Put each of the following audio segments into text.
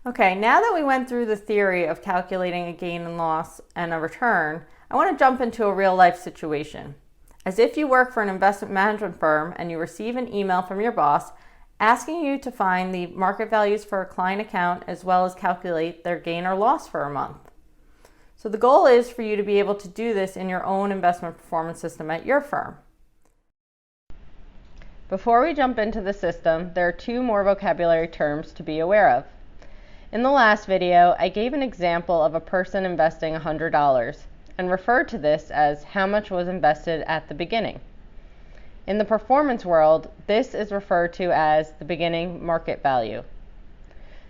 Okay, now that we went through the theory of calculating a gain and loss and a return, I want to jump into a real life situation. As if you work for an investment management firm and you receive an email from your boss asking you to find the market values for a client account as well as calculate their gain or loss for a month. So the goal is for you to be able to do this in your own investment performance system at your firm. Before we jump into the system, there are two more vocabulary terms to be aware of. In the last video, I gave an example of a person investing $100 and referred to this as how much was invested at the beginning. In the performance world, this is referred to as the beginning market value.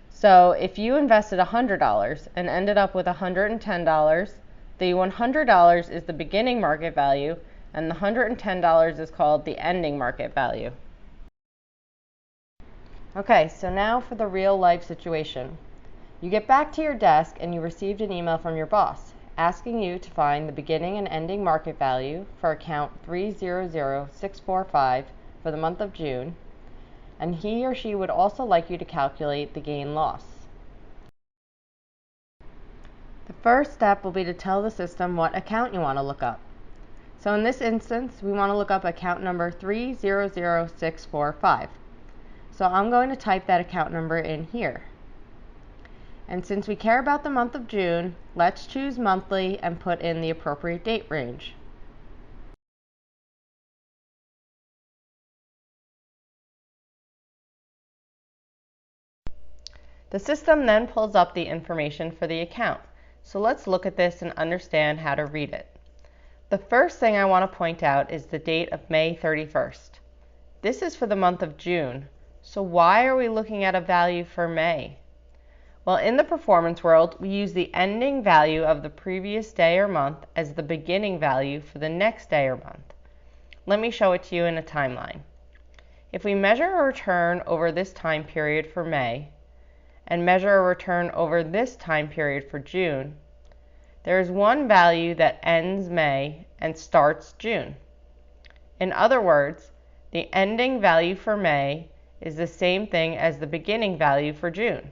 So if you invested $100 and ended up with $110, the $100 is the beginning market value and the $110 is called the ending market value. Okay, so now for the real life situation. You get back to your desk and you received an email from your boss asking you to find the beginning and ending market value for account 300645 for the month of June, and he or she would also like you to calculate the gain-loss. The first step will be to tell the system what account you want to look up. So in this instance, we want to look up account number 300645. So I'm going to type that account number in here. And since we care about the month of June, let's choose monthly and put in the appropriate date range. The system then pulls up the information for the account. So let's look at this and understand how to read it. The first thing I want to point out is the date of May 31st. This is for the month of June. So why are we looking at a value for May? Well, in the performance world, we use the ending value of the previous day or month as the beginning value for the next day or month. Let me show it to you in a timeline. If we measure a return over this time period for May and measure a return over this time period for June, there is one value that ends May and starts June. In other words, the ending value for May is the same thing as the beginning value for June.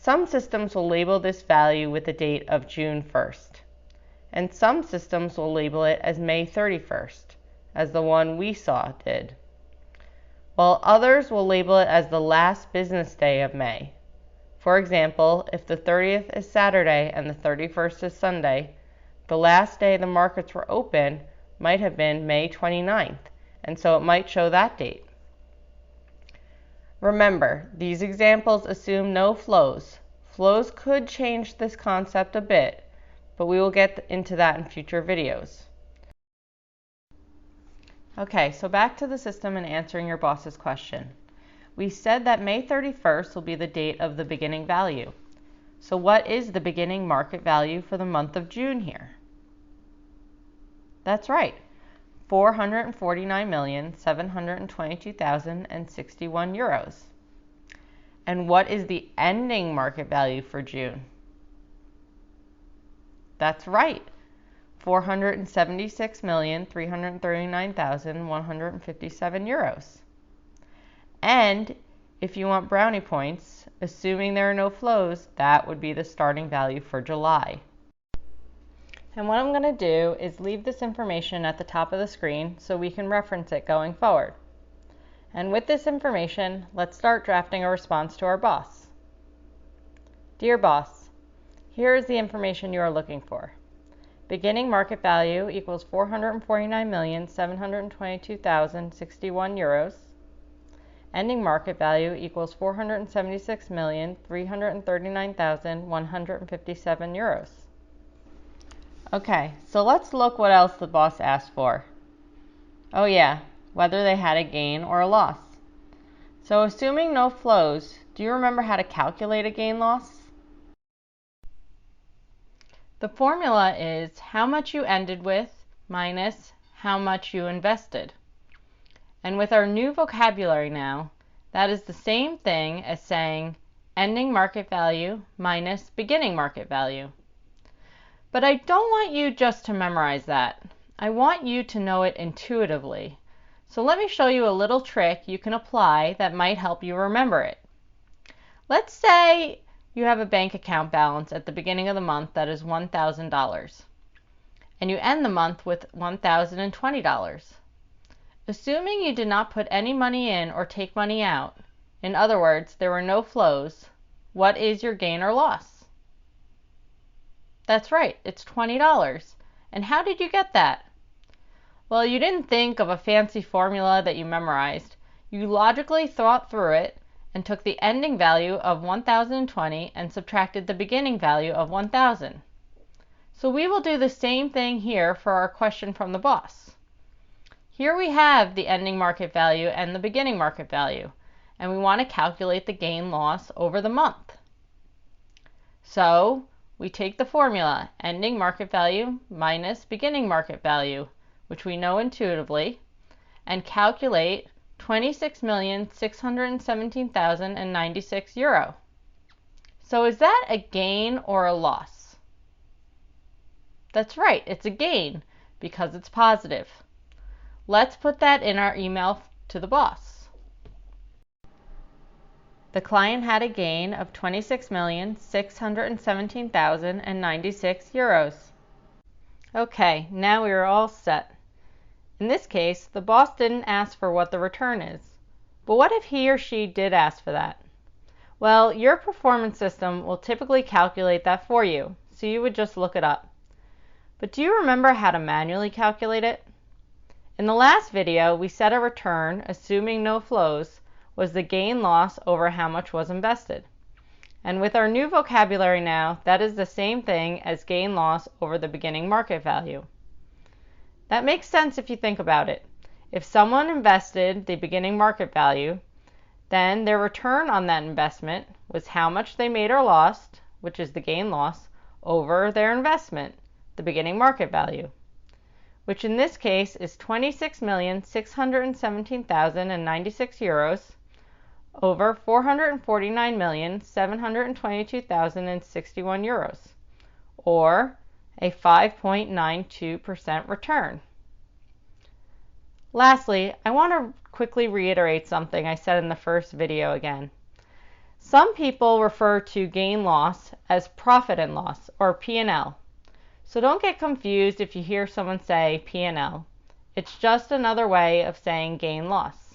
Some systems will label this value with the date of June 1st, and some systems will label it as May 31st, as the one we saw did, while others will label it as the last business day of May. For example, if the 30th is Saturday and the 31st is Sunday, the last day the markets were open might have been May 29th, and so it might show that date. Remember, these examples assume no flows. Flows could change this concept a bit, but we will get into that in future videos. Okay, so back to the system and answering your boss's question. We said that May 31st will be the date of the beginning value. So what is the beginning market value for the month of June here? That's right. 449,722,061 euros. And what is the ending market value for June? That's right. 476,339,157 euros. And if you want brownie points, assuming there are no flows, that would be the starting value for July. And what I'm going to do is leave this information at the top of the screen so we can reference it going forward. And with this information, let's start drafting a response to our boss. Dear boss, here is the information you are looking for. Beginning market value equals 449,722,061 euros. Ending market value equals 476,339,157 euros. Okay, so let's look what else the boss asked for. Oh yeah, whether they had a gain or a loss. So assuming no flows, do you remember how to calculate a gain-loss? The formula is how much you ended with minus how much you invested. And with our new vocabulary now, that is the same thing as saying ending market value minus beginning market value. But I don't want you just to memorize that. I want you to know it intuitively. So let me show you a little trick you can apply that might help you remember it. Let's say you have a bank account balance at the beginning of the month that is $1,000, and you end the month with $1,020. Assuming you did not put any money in or take money out, in other words, there were no flows, what is your gain or loss? That's right, it's $20. And how did you get that? Well, you didn't think of a fancy formula that you memorized. You logically thought through it and took the ending value of 1,020 and subtracted the beginning value of 1,000. So we will do the same thing here for our question from the boss. Here we have the ending market value and the beginning market value, and we want to calculate the gain-loss over the month. So we take the formula, ending market value minus beginning market value, which we know intuitively, and calculate 26,617,096 euro. So is that a gain or a loss? That's right, it's a gain because it's positive. Let's put that in our email to the boss. The client had a gain of 26,617,096 euros. Okay, now we are all set. In this case, the boss didn't ask for what the return is. But what if he or she did ask for that? Well, your performance system will typically calculate that for you, so you would just look it up. But do you remember how to manually calculate it? In the last video, we said a return, assuming no flows, was the gain-loss over how much was invested. And with our new vocabulary now, that is the same thing as gain-loss over the beginning market value. That makes sense if you think about it. If someone invested the beginning market value, then their return on that investment was how much they made or lost, which is the gain-loss, over their investment, the beginning market value, which in this case is 26,617,096 euros over 449,722,061 euros, or a 5.92% return. Lastly, I want to quickly reiterate something I said in the first video again. Some people refer to gain-loss as profit and loss, or P&L. So don't get confused if you hear someone say P&L. It's just another way of saying gain-loss.